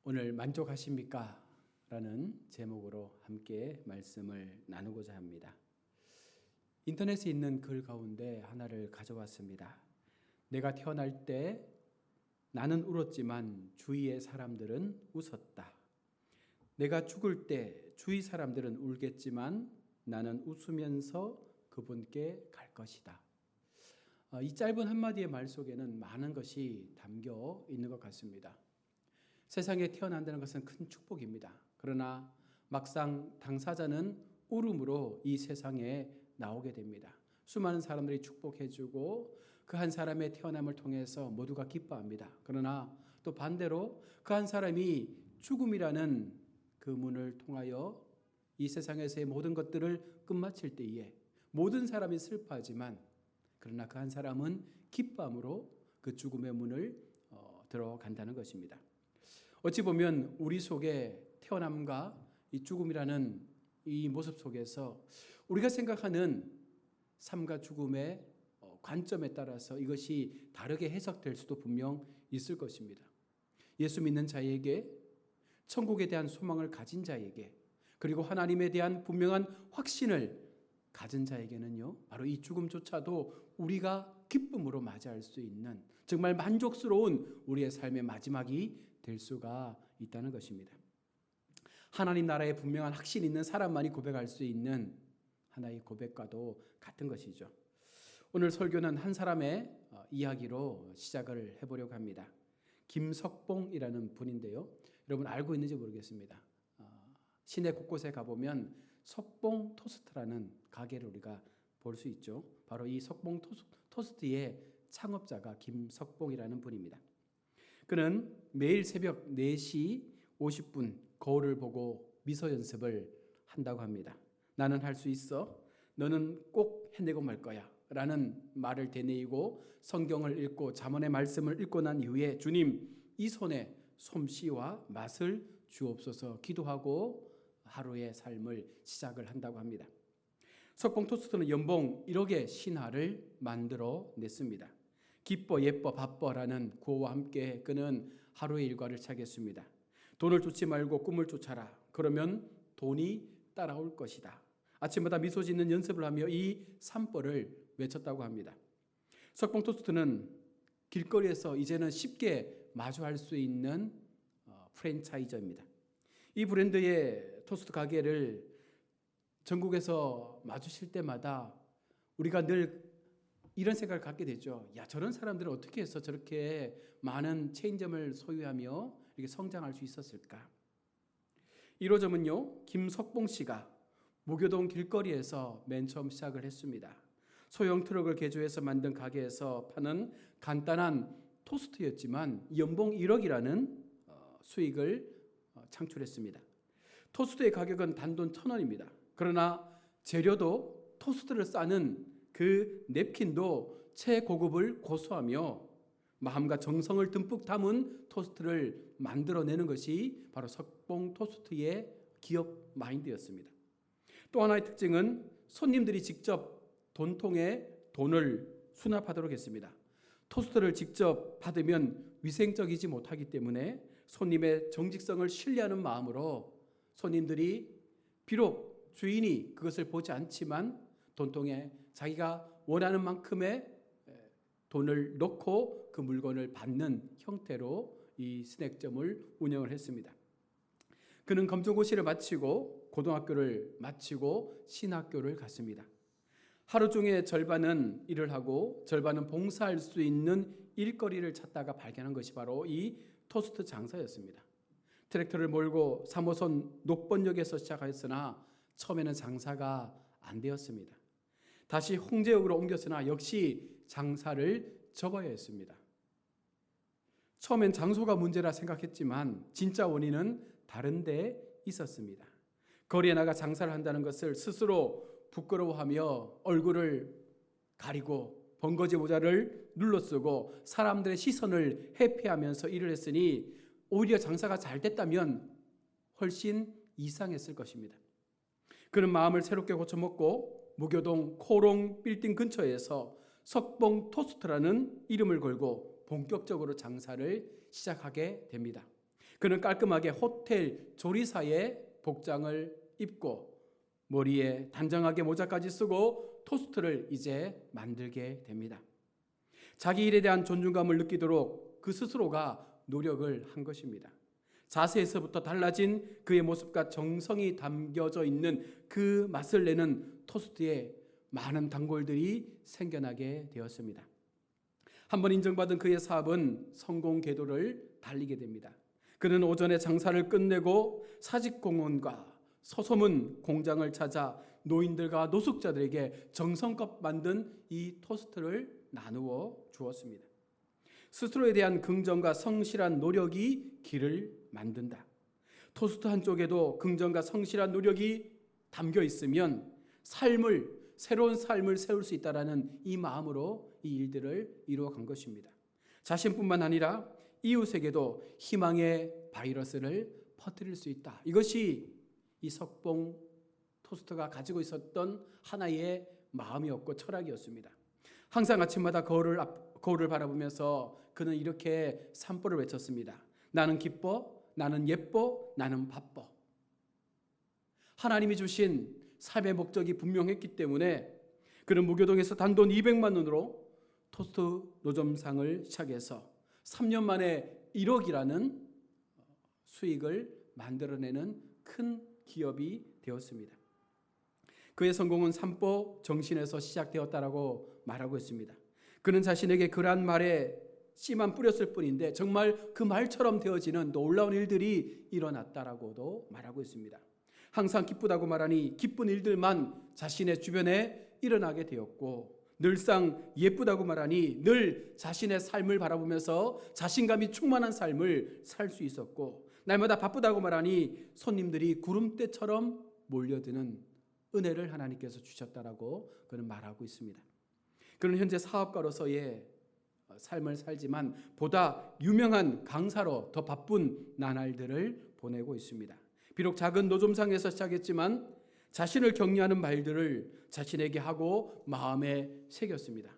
오늘 만족하십니까? 라는 제목으로 함께 말씀을 나누고자 합니다. 인터넷에 있는 글 가운데 하나를 가져왔습니다. 내가 태어날 때 나는 울었지만 주위의 사람들은 웃었다. 내가 죽을 때 주위 사람들은 울겠지만 나는 웃으면서 그분께 갈 것이다. 이 짧은 한마디의 말 속에는 많은 것이 담겨 있는 것 같습니다. 세상에 태어난다는 것은 큰 축복입니다. 그러나 막상 당사자는 울음으로 이 세상에 나오게 됩니다. 수많은 사람들이 축복해주고 그 한 사람의 태어남을 통해서 모두가 기뻐합니다. 그러나 또 반대로 그 한 사람이 죽음이라는 그 문을 통하여 이 세상에서의 모든 것들을 끝마칠 때에 모든 사람이 슬퍼하지만 그러나 그 한 사람은 기쁨으로 그 죽음의 문을 들어간다는 것입니다. 어찌 보면 우리 속에 태어남과 이 죽음이라는 이 모습 속에서 우리가 생각하는 삶과 죽음의 관점에 따라서 이것이 다르게 해석될 수도 분명 있을 것입니다. 예수 믿는 자에게, 천국에 대한 소망을 가진 자에게, 그리고 하나님에 대한 분명한 확신을 가진 자에게는요, 바로 이 죽음조차도 우리가 기쁨으로 맞이할 수 있는 정말 만족스러운 우리의 삶의 마지막이 될 수가 있다는 것입니다. 하나님 나라에 분명한 확신 있는 사람만이 고백할 수 있는 하나의 고백과도 같은 것이죠. 오늘 설교는 한 사람의 이야기로 시작을 해보려고 합니다. 김석봉이라는 분인데요. 여러분 알고 있는지 모르겠습니다. 시내 곳곳에 가보면 석봉 토스트라는 가게를 우리가 볼 수 있죠. 바로 이 석봉 토스트의 창업자가 김석봉이라는 분입니다. 그는 매일 새벽 4시 50분 거울을 보고 미소 연습을 한다고 합니다. 나는 할 수 있어. 너는 꼭 해내고 말 거야. 라는 말을 되뇌이고 성경을 읽고 잠언의 말씀을 읽고 난 이후에 주님, 이 손에 솜씨와 맛을 주옵소서 기도하고 하루의 삶을 시작을 한다고 합니다. 석봉 토스트는 연봉 1억의 신화를 만들어 냈습니다. 기뻐 예뻐 바빠라는 구호와 함께 그는 하루의 일과를 시작했습니다. 돈을 쫓지 말고 꿈을 쫓아라. 그러면 돈이 따라올 것이다. 아침마다 미소 짓는 연습을 하며 이 산벌을 외쳤다고 합니다. 석봉 토스트는 길거리에서 이제는 쉽게 마주할 수 있는 프랜차이저입니다. 이 브랜드의 토스트 가게를 전국에서 마주칠 때마다 우리가 늘 이런 생각을 갖게 되죠. 야, 저런 사람들은 어떻게 해서 저렇게 많은 체인점을 소유하며 이렇게 성장할 수 있었을까? 1호점은요, 김석봉 씨가 무교동 길거리에서 맨 처음 시작을 했습니다. 소형 트럭을 개조해서 만든 가게에서 파는 간단한 토스트였지만 연봉 1억이라는 수익을 창출했습니다. 토스트의 가격은 단돈 1,000원입니다. 그러나 재료도 토스트를 싸는 그 냅킨도 최고급을 고수하며 마음과 정성을 듬뿍 담은 토스트를 만들어내는 것이 바로 석봉 토스트의 기업 마인드였습니다. 또 하나의 특징은 손님들이 직접 돈통에 돈을 수납하도록 했습니다. 토스트를 직접 받으면 위생적이지 못하기 때문에 손님의 정직성을 신뢰하는 마음으로 손님들이 비록 주인이 그것을 보지 않지만 돈통에 자기가 원하는 만큼의 돈을 넣고 그 물건을 받는 형태로 이 스낵점을 운영을 했습니다. 그는 검정고시를 마치고 고등학교를 마치고 신학교를 갔습니다. 하루 중에 절반은 일을 하고 절반은 봉사할 수 있는 일거리를 찾다가 발견한 것이 바로 이 토스트 장사였습니다. 트랙터를 몰고 3호선 녹번역에서 시작하였으나 처음에는 장사가 안 되었습니다. 다시 홍제역으로 옮겼으나 역시 장사를 접어야 했습니다. 처음엔 장소가 문제라 생각했지만 진짜 원인은 다른 데 있었습니다. 거리에 나가 장사를 한다는 것을 스스로 부끄러워하며 얼굴을 가리고 번거지 모자를 눌러쓰고 사람들의 시선을 회피하면서 일을 했으니 오히려 장사가 잘 됐다면 훨씬 이상했을 것입니다. 그는 마음을 새롭게 고쳐먹고 무교동 코롱 빌딩 근처에서 석봉 토스트라는 이름을 걸고 본격적으로 장사를 시작하게 됩니다. 그는 깔끔하게 호텔 조리사의 복장을 입고 머리에 단정하게 모자까지 쓰고 토스트를 이제 만들게 됩니다. 자기 일에 대한 존중감을 느끼도록 그 스스로가 노력을 한 것입니다. 자세에서부터 달라진 그의 모습과 정성이 담겨져 있는 그 맛을 내는 토스트에 많은 단골들이 생겨나게 되었습니다. 한번 인정받은 그의 사업은 성공 궤도를 달리게 됩니다. 그는 오전에 장사를 끝내고 사직공원과 서소문 공장을 찾아 노인들과 노숙자들에게 정성껏 만든 이 토스트를 나누어 주었습니다. 스스로에 대한 긍정과 성실한 노력이 길을 만든다. 토스트 한쪽에도 긍정과 성실한 노력이 담겨 있으면 새로운 삶을 세울 수 있다라는 이 마음으로 이 일들을 이루어간 것입니다. 자신뿐만 아니라 이웃에게도 희망의 바이러스를 퍼뜨릴 수 있다. 이것이 이 석봉 토스트가 가지고 있었던 하나의 마음이었고 철학이었습니다. 항상 아침마다 거울을 바라보면서 그는 이렇게 산보를 외쳤습니다. 나는 기뻐, 나는 예뻐, 나는 바빠. 하나님이 주신 삶의 목적이 분명했기 때문에 그는 무교동에서 단돈 200만 원으로 토스트 노점상을 시작해서 3년 만에 1억이라는 수익을 만들어내는 큰 기업이 되었습니다. 그의 성공은 산보 정신에서 시작되었다라고 말하고 있습니다. 그는 자신에게 그러한 말에 씨만 뿌렸을 뿐인데 정말 그 말처럼 되어지는 놀라운 일들이 일어났다라고도 말하고 있습니다. 항상 기쁘다고 말하니 기쁜 일들만 자신의 주변에 일어나게 되었고, 늘상 예쁘다고 말하니 늘 자신의 삶을 바라보면서 자신감이 충만한 삶을 살 수 있었고, 날마다 바쁘다고 말하니 손님들이 구름대처럼 몰려드는 은혜를 하나님께서 주셨다라고 그는 말하고 있습니다. 그는 현재 사업가로서의 삶을 살지만 보다 유명한 강사로 더 바쁜 나날들을 보내고 있습니다. 비록 작은 노점상에서 시작했지만 자신을 격려하는 말들을 자신에게 하고 마음에 새겼습니다.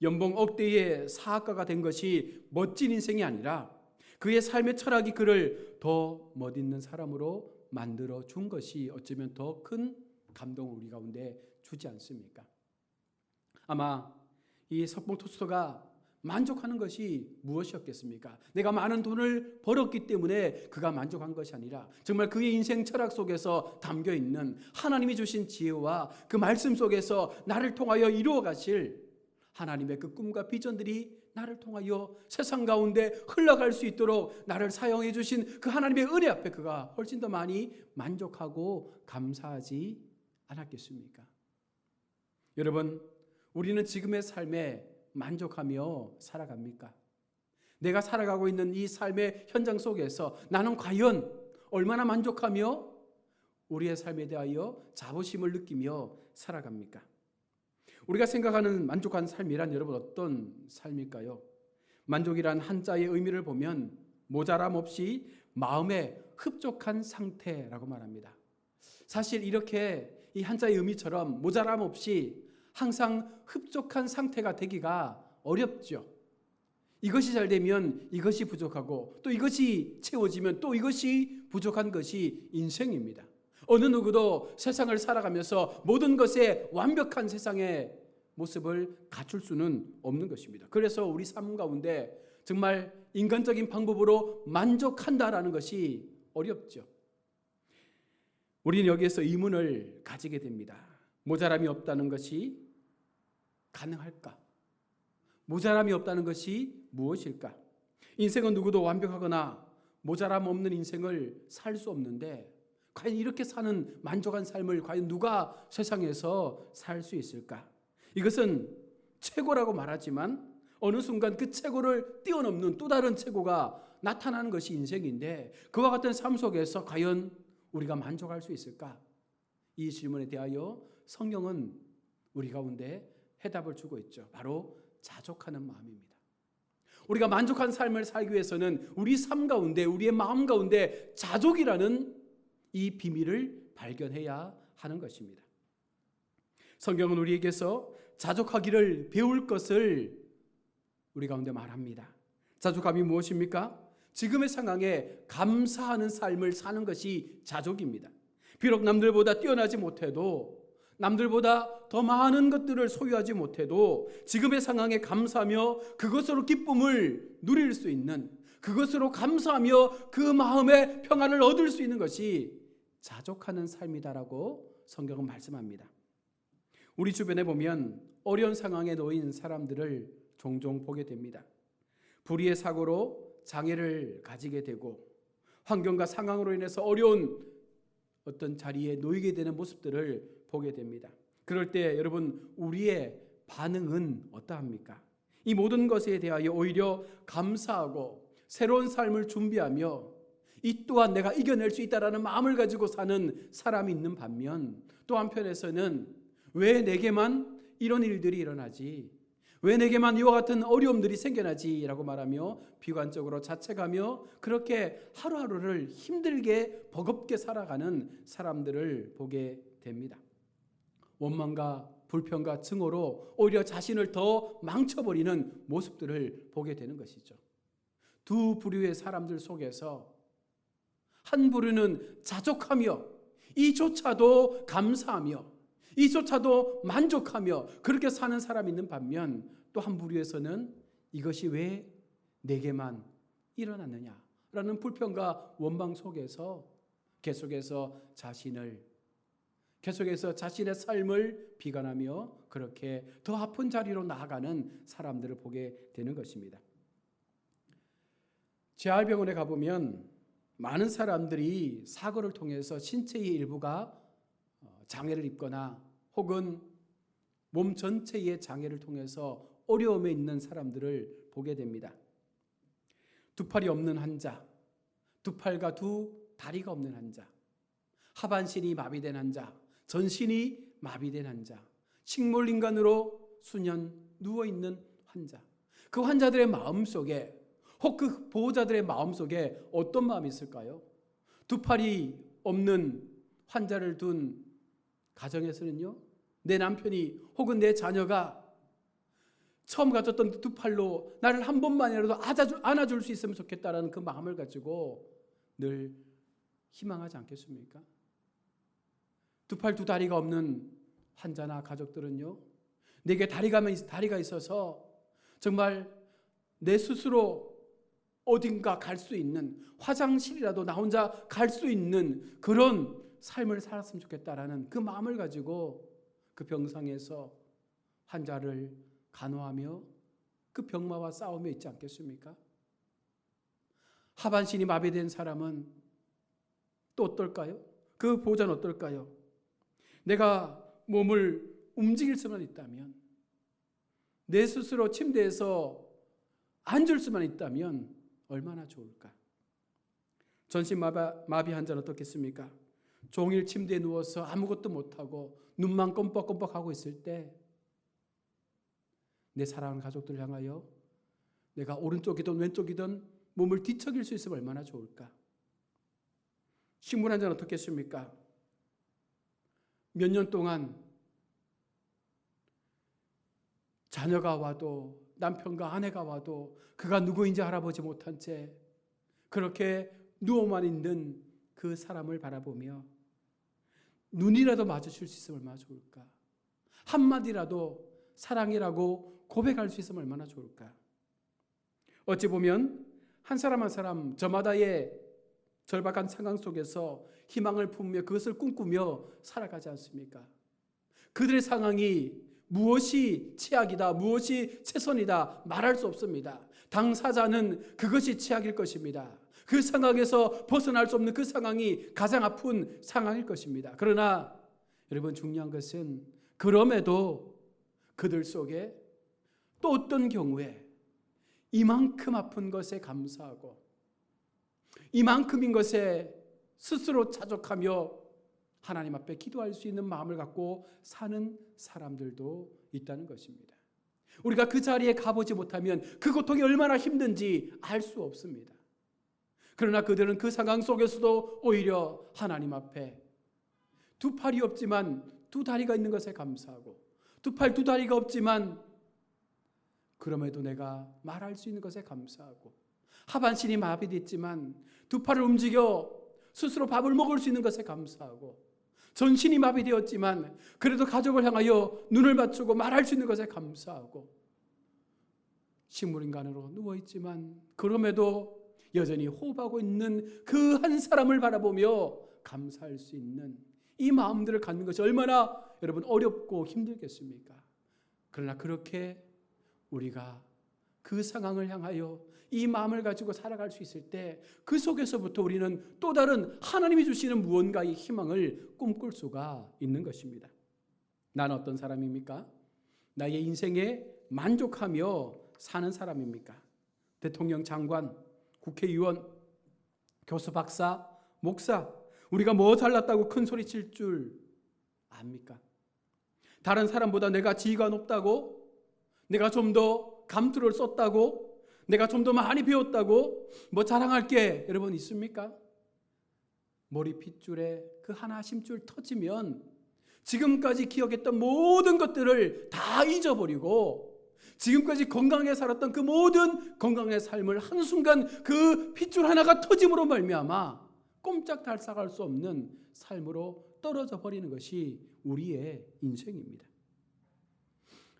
연봉 억대의 사학가가 된 것이 멋진 인생이 아니라 그의 삶의 철학이 그를 더 멋있는 사람으로 만들어 준 것이 어쩌면 더 큰 감동을 우리 가운데 주지 않습니까? 아마 이 석봉 토스트가 만족하는 것이 무엇이었겠습니까? 내가 많은 돈을 벌었기 때문에 그가 만족한 것이 아니라 정말 그의 인생 철학 속에서 담겨 있는 하나님이 주신 지혜와 그 말씀 속에서 나를 통하여 이루어 가실 하나님의 그 꿈과 비전들이 나를 통하여 세상 가운데 흘러갈 수 있도록 나를 사용해 주신 그 하나님의 은혜 앞에 그가 훨씬 더 많이 만족하고 감사하지 않았겠습니까? 여러분, 우리는 지금의 삶에 만족하며 살아갑니까? 내가 살아가고 있는 이 삶의 현장 속에서 나는 과연 얼마나 만족하며 우리의 삶에 대하여 자부심을 느끼며 살아갑니까? 우리가 생각하는 만족한 삶이란 여러분 어떤 삶일까요? 만족이란 한자의 의미를 보면 모자람 없이 마음에 흡족한 상태라고 말합니다. 사실 이렇게 이 한자의 의미처럼 모자람 없이 항상 흡족한 상태가 되기가 어렵죠. 이것이 잘 되면 이것이 부족하고 또 이것이 채워지면 또 이것이 부족한 것이 인생입니다. 어느 누구도 세상을 살아가면서 모든 것에 완벽한 세상의 모습을 갖출 수는 없는 것입니다. 그래서 우리 삶 가운데 정말 인간적인 방법으로 만족한다라는 것이 어렵죠. 우리는 여기에서 의문을 가지게 됩니다. 모자람이 없다는 것이 가능할까? 모자람이 없다는 것이 무엇일까? 인생은 누구도 완벽하거나 모자람 없는 인생을 살 수 없는데 과연 이렇게 사는 만족한 삶을 과연 누가 세상에서 살 수 있을까? 이것은 최고라고 말하지만 어느 순간 그 최고를 뛰어넘는 또 다른 최고가 나타나는 것이 인생인데 그와 같은 삶 속에서 과연 우리가 만족할 수 있을까? 이 질문에 대하여 성경은 우리 가운데 해답을 주고 있죠. 바로 자족하는 마음입니다. 우리가 만족한 삶을 살기 위해서는 우리 삶 가운데 우리의 마음 가운데 자족이라는 이 비밀을 발견해야 하는 것입니다. 성경은 우리에게서 자족하기를 배울 것을 우리 가운데 말합니다. 자족함이 무엇입니까? 지금의 상황에 감사하는 삶을 사는 것이 자족입니다. 비록 남들보다 뛰어나지 못해도, 남들보다 더 많은 것들을 소유하지 못해도 지금의 상황에 감사하며 그것으로 기쁨을 누릴 수 있는, 그것으로 감사하며 그 마음의 평안을 얻을 수 있는 것이 자족하는 삶이다라고 성경은 말씀합니다. 우리 주변에 보면 어려운 상황에 놓인 사람들을 종종 보게 됩니다. 불의의 사고로 장애를 가지게 되고 환경과 상황으로 인해서 어려운 어떤 자리에 놓이게 되는 모습들을 보게 됩니다. 그럴 때 여러분, 우리의 반응은 어떠합니까? 이 모든 것에 대하여 오히려 감사하고 새로운 삶을 준비하며 이 또한 내가 이겨낼 수 있다라는 마음을 가지고 사는 사람이 있는 반면, 또 한편에서는 왜 내게만 이런 일들이 일어나지? 왜 내게만 이와 같은 어려움들이 생겨나지? 라고 말하며 비관적으로 자책하며 그렇게 하루하루를 힘들게 버겁게 살아가는 사람들을 보게 됩니다. 원망과 불평과 증오로 오히려 자신을 더 망쳐버리는 모습들을 보게 되는 것이죠. 두 부류의 사람들 속에서 한 부류는 자족하며 이조차도 감사하며 이조차도 만족하며 그렇게 사는 사람이 있는 반면, 또 한 부류에서는 이것이 왜 내게만 일어났느냐라는 불평과 원망 속에서 계속해서 자신의 삶을 비관하며 그렇게 더 아픈 자리로 나아가는 사람들을 보게 되는 것입니다. 재활병원에 가보면 많은 사람들이 사고를 통해서 신체의 일부가 장애를 입거나 혹은 몸 전체의 장애를 통해서 어려움에 있는 사람들을 보게 됩니다. 두 팔이 없는 환자, 두 팔과 두 다리가 없는 환자, 하반신이 마비된 환자, 전신이 마비된 환자, 식물인간으로 수년 누워있는 환자, 그 환자들의 마음속에, 혹 그 보호자들의 마음속에 어떤 마음이 있을까요? 두 팔이 없는 환자를 둔 가정에서는요, 내 남편이 혹은 내 자녀가 처음 가졌던 두 팔로 나를 한 번만이라도 안아줄 수 있으면 좋겠다라는 그 마음을 가지고 늘 희망하지 않겠습니까? 두 팔 두 다리가 없는 환자나 가족들은요, 내게 다리가 있어서 정말 내 스스로 어딘가 갈 수 있는, 화장실이라도 나 혼자 갈 수 있는 그런 삶을 살았으면 좋겠다라는 그 마음을 가지고 그 병상에서 환자를 간호하며 그 병마와 싸우며 있지 않겠습니까? 하반신이 마비된 사람은 또 어떨까요? 그 보호자는 어떨까요? 내가 몸을 움직일 수만 있다면, 내 스스로 침대에서 앉을 수만 있다면 얼마나 좋을까? 전신 마비 환자는 어떻겠습니까? 종일 침대에 누워서 아무것도 못하고 눈만 껌뻑껌뻑하고 있을 때 내 사랑하는 가족들을 향하여 내가 오른쪽이든 왼쪽이든 몸을 뒤척일 수 있으면 얼마나 좋을까? 식물 환자는 어떻겠습니까? 몇 년 동안 자녀가 와도, 남편과 아내가 와도 그가 누구인지 알아보지 못한 채 그렇게 누워만 있는 그 사람을 바라보며 눈이라도 마주칠 수 있으면 얼마나 좋을까? 한마디라도 사랑이라고 고백할 수 있으면 얼마나 좋을까? 어찌 보면 한 사람 한 사람 저마다의 절박한 상황 속에서 희망을 품으며 그것을 꿈꾸며 살아가지 않습니까? 그들의 상황이 무엇이 최악이다, 무엇이 최선이다 말할 수 없습니다. 당사자는 그것이 최악일 것입니다. 그 상황에서 벗어날 수 없는 그 상황이 가장 아픈 상황일 것입니다. 그러나 여러분, 중요한 것은 그럼에도 그들 속에 또 어떤 경우에 이만큼 아픈 것에 감사하고 이만큼인 것에 스스로 자족하며 하나님 앞에 기도할 수 있는 마음을 갖고 사는 사람들도 있다는 것입니다. 우리가 그 자리에 가보지 못하면 그 고통이 얼마나 힘든지 알 수 없습니다. 그러나 그들은 그 상황 속에서도 오히려 하나님 앞에 두 팔이 없지만 두 다리가 있는 것에 감사하고, 두 팔 두 다리가 없지만 그럼에도 내가 말할 수 있는 것에 감사하고, 하반신이 마비됐지만 두 팔을 움직여 스스로 밥을 먹을 수 있는 것에 감사하고, 전신이 마비되었지만 그래도 가족을 향하여 눈을 맞추고 말할 수 있는 것에 감사하고, 식물인간으로 누워있지만 그럼에도 여전히 호흡하고 있는 그 한 사람을 바라보며 감사할 수 있는 이 마음들을 갖는 것이 얼마나 여러분 어렵고 힘들겠습니까? 그러나 그렇게 우리가 그 상황을 향하여 이 마음을 가지고 살아갈 수 있을 때 그 속에서부터 우리는 또 다른 하나님이 주시는 무언가의 희망을 꿈꿀 수가 있는 것입니다. 나는 어떤 사람입니까? 나의 인생에 만족하며 사는 사람입니까? 대통령, 장관, 국회의원, 교수, 박사, 목사, 우리가 뭐 잘났다고 큰 소리 칠 줄 압니까? 다른 사람보다 내가 지위가 높다고, 내가 좀 더 감투를 썼다고, 내가 좀 더 많이 배웠다고 뭐 자랑할 게 여러분 있습니까? 머리 핏줄에 그 하나 심줄 터지면 지금까지 기억했던 모든 것들을 다 잊어버리고, 지금까지 건강하게 살았던 그 모든 건강의 삶을 한순간 그 핏줄 하나가 터짐으로 말미암아 꼼짝달싹할 수 없는 삶으로 떨어져 버리는 것이 우리의 인생입니다.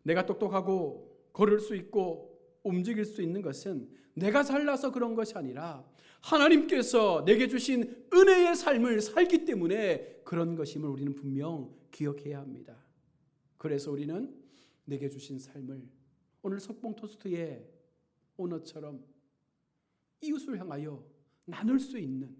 내가 똑똑하고 걸을 수 있고 움직일 수 있는 것은 내가 잘나서 그런 것이 아니라 하나님께서 내게 주신 은혜의 삶을 살기 때문에 그런 것임을 우리는 분명 기억해야 합니다. 그래서 우리는 내게 주신 삶을 오늘 석봉 토스트의 오너처럼 이웃을 향하여 나눌 수 있는,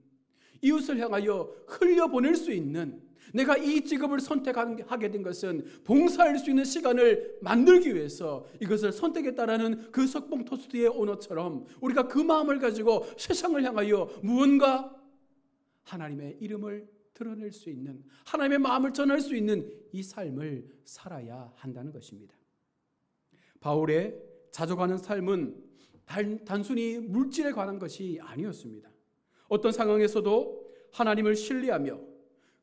이웃을 향하여 흘려보낼 수 있는, 내가 이 직업을 선택하게 된 것은 봉사할 수 있는 시간을 만들기 위해서 이것을 선택했다라는 그 석봉 토스트의 오너처럼 우리가 그 마음을 가지고 세상을 향하여 무언가 하나님의 이름을 드러낼 수 있는, 하나님의 마음을 전할 수 있는 이 삶을 살아야 한다는 것입니다. 바울의 자족하는 삶은 단순히 물질에 관한 것이 아니었습니다. 어떤 상황에서도 하나님을 신뢰하며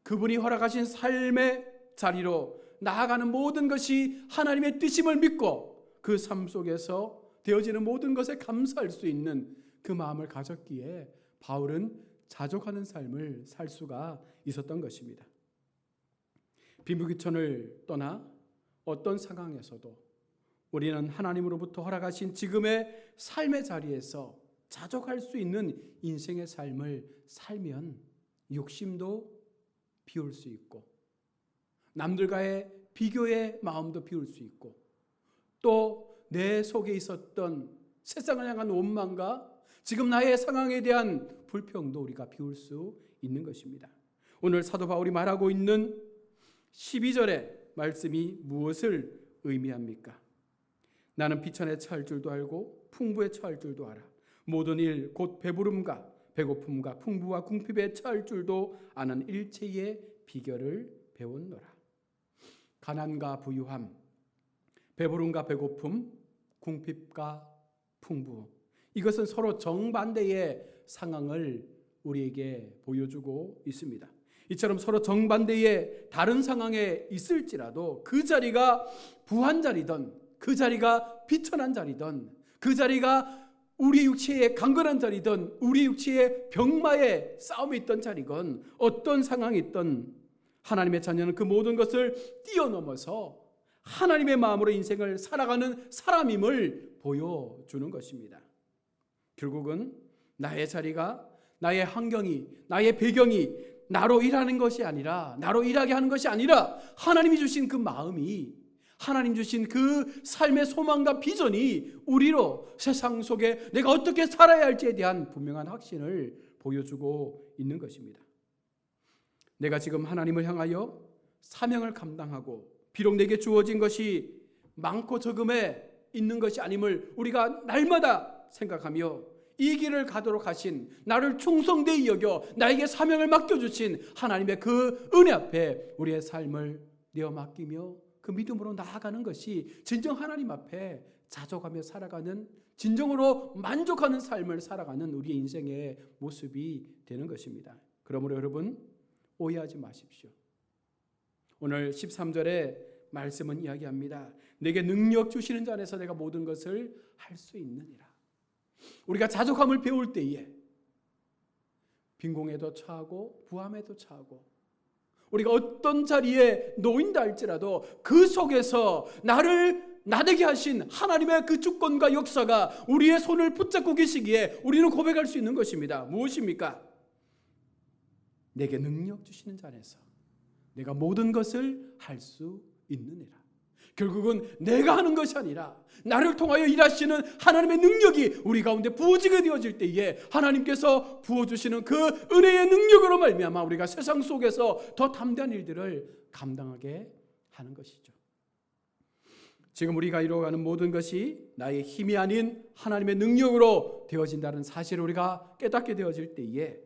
그분이 허락하신 삶의 자리로 나아가는 모든 것이 하나님의 뜻임을 믿고 그 삶 속에서 되어지는 모든 것에 감사할 수 있는 그 마음을 가졌기에 바울은 자족하는 삶을 살 수가 있었던 것입니다. 빈부귀천을 떠나 어떤 상황에서도 우리는 하나님으로부터 허락하신 지금의 삶의 자리에서 자족할 수 있는 인생의 삶을 살면 욕심도 비울 수 있고, 남들과의 비교의 마음도 비울 수 있고, 또 내 속에 있었던 세상을 향한 원망과 지금 나의 상황에 대한 불평도 우리가 비울 수 있는 것입니다. 오늘 사도 바울이 말하고 있는 12절의 말씀이 무엇을 의미합니까? 나는 비천에 처할 줄도 알고 풍부에 처할 줄도 알아. 모든 일 곧 배부름과 배고픔과 풍부와 궁핍에 처할 줄도 아는 일체의 비결을 배웠노라. 가난과 부유함, 배부름과 배고픔, 궁핍과 풍부, 이것은 서로 정반대의 상황을 우리에게 보여주고 있습니다. 이처럼 서로 정반대의 다른 상황에 있을지라도 그 자리가 부한 자리든, 그 자리가 비천한 자리든, 그 자리가 우리 육체의 강건한 자리든 우리 육체의 병마의 싸움에 있던 자리건 어떤 상황이 있던 하나님의 자녀는 그 모든 것을 뛰어넘어서 하나님의 마음으로 인생을 살아가는 사람임을 보여주는 것입니다. 결국은 나의 자리가, 나의 환경이, 나의 배경이 나로 일하는 것이 아니라, 나로 일하게 하는 것이 아니라 하나님이 주신 그 마음이, 하나님 주신 그 삶의 소망과 비전이 우리로 세상 속에 내가 어떻게 살아야 할지에 대한 분명한 확신을 보여주고 있는 것입니다. 내가 지금 하나님을 향하여 사명을 감당하고 비록 내게 주어진 것이 많고 적음에 있는 것이 아님을 우리가 날마다 생각하며 이 길을 가도록 하신, 나를 충성되이 여겨 나에게 사명을 맡겨주신 하나님의 그 은혜 앞에 우리의 삶을 내어 맡기며 그 믿음으로 나아가는 것이 진정 하나님 앞에 자족하며 살아가는, 진정으로 만족하는 삶을 살아가는 우리의 인생의 모습이 되는 것입니다. 그러므로 여러분, 오해하지 마십시오. 오늘 13절의 말씀은 이야기합니다. 내게 능력 주시는 자 안에서 내가 모든 것을 할 수 있느니라. 우리가 자족함을 배울 때에 빈공에도 처하고 부함에도 처하고 우리가 어떤 자리에 놓인다 할지라도 그 속에서 나를 나되게 하신 하나님의 그 주권과 역사가 우리의 손을 붙잡고 계시기에 우리는 고백할 수 있는 것입니다. 무엇입니까? 내게 능력 주시는 자 안에서 내가 모든 것을 할 수 있느니라. 결국은 내가 하는 것이 아니라 나를 통하여 일하시는 하나님의 능력이 우리 가운데 부어지게 되어질 때에 하나님께서 부어주시는 그 은혜의 능력으로 말미암아 우리가 세상 속에서 더 담대한 일들을 감당하게 하는 것이죠. 지금 우리가 이루어가는 모든 것이 나의 힘이 아닌 하나님의 능력으로 되어진다는 사실을 우리가 깨닫게 되어질 때에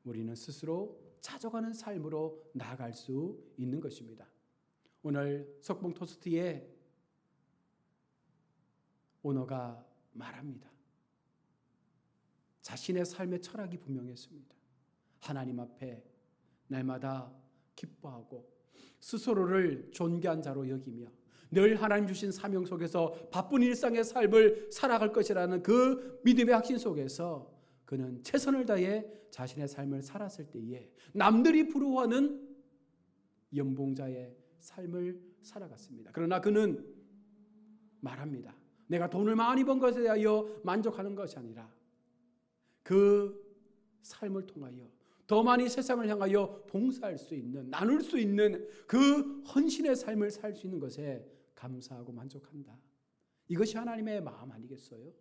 우리는 스스로 자족하는 삶으로 나아갈 수 있는 것입니다. 오늘 석봉 토스트의 오너가 말합니다. 자신의 삶의 철학이 분명했습니다. 하나님 앞에 날마다 기뻐하고 스스로를 존귀한 자로 여기며 늘 하나님 주신 사명 속에서 바쁜 일상의 삶을 살아갈 것이라는 그 믿음의 확신 속에서 그는 최선을 다해 자신의 삶을 살았을 때에 남들이 부러워하는 연봉자의 삶을 살아갔습니다. 그러나 그는 말합니다. 내가 돈을 많이 번 것에 대하여 만족하는 것이 아니라 그 삶을 통하여 더 많이 세상을 향하여 봉사할 수 있는, 나눌 수 있는 그 헌신의 삶을 살 수 있는 것에 감사하고 만족한다. 이것이 하나님의 마음 아니겠어요?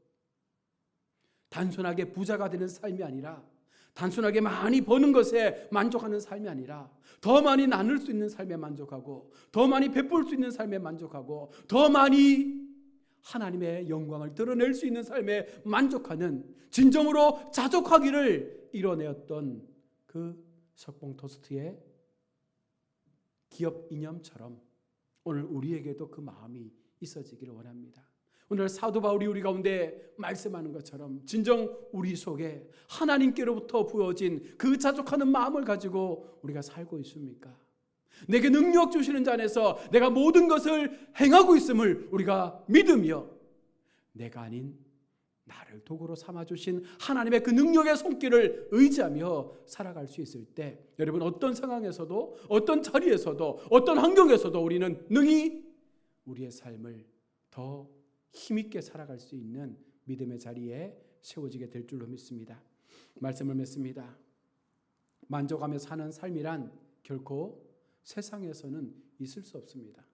단순하게 부자가 되는 삶이 아니라, 단순하게 많이 버는 것에 만족하는 삶이 아니라 더 많이 나눌 수 있는 삶에 만족하고 더 많이 베풀 수 있는 삶에 만족하고 더 많이 하나님의 영광을 드러낼 수 있는 삶에 만족하는 진정으로 자족하기를 이뤄내었던 그 석봉 토스트의 기업 이념처럼 오늘 우리에게도 그 마음이 있어지기를 원합니다. 오늘 사도 바울이 우리 가운데 말씀하는 것처럼 진정 우리 속에 하나님께로부터 부어진 그 자족하는 마음을 가지고 우리가 살고 있습니까? 내게 능력 주시는 자 안에서 내가 모든 것을 행하고 있음을 우리가 믿으며 내가 아닌 나를 도구로 삼아주신 하나님의 그 능력의 손길을 의지하며 살아갈 수 있을 때 여러분 어떤 상황에서도 어떤 자리에서도 어떤 환경에서도 우리는 능히 우리의 삶을 더 힘있게 살아갈 수 있는 믿음의 자리에 세워지게 될 줄로 믿습니다. 말씀을 맺습니다. 만족하며 사는 삶이란 결코 세상에서는 있을 수 없습니다.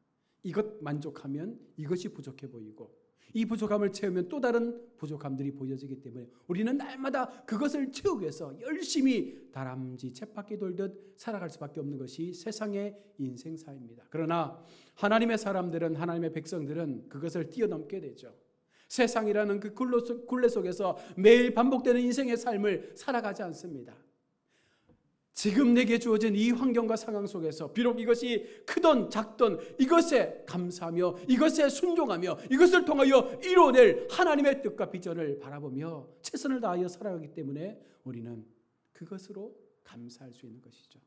이것 만족하면 이것이 부족해 보이고 이 부족함을 채우면 또 다른 부족함들이 보여지기 때문에 우리는 날마다 그것을 채우기 위해서 열심히 다람쥐 쳇바퀴 돌듯 살아갈 수밖에 없는 것이 세상의 인생사입니다. 그러나 하나님의 사람들은, 하나님의 백성들은 그것을 뛰어넘게 되죠. 세상이라는 그 굴레 속에서 매일 반복되는 인생의 삶을 살아가지 않습니다. 지금 내게 주어진 이 환경과 상황 속에서 비록 이것이 크든 작든 이것에 감사하며 이것에 순종하며 이것을 통하여 이뤄낼 하나님의 뜻과 비전을 바라보며 최선을 다하여 살아가기 때문에 우리는 그것으로 감사할 수 있는 것이죠.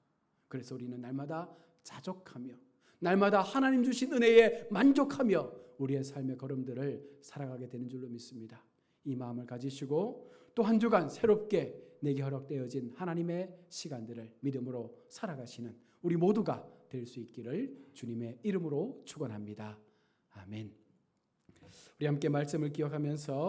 그래서 우리는 날마다 자족하며 날마다 하나님 주신 은혜에 만족하며 우리의 삶의 걸음들을 살아가게 되는 줄로 믿습니다. 이 마음을 가지시고 또 한 주간 새롭게 내게 허락되어진 하나님의 시간들을 믿음으로 살아가시는 우리 모두가 될 수 있기를 주님의 이름으로 축원합니다. 아멘. 우리 함께 말씀을 기억하면서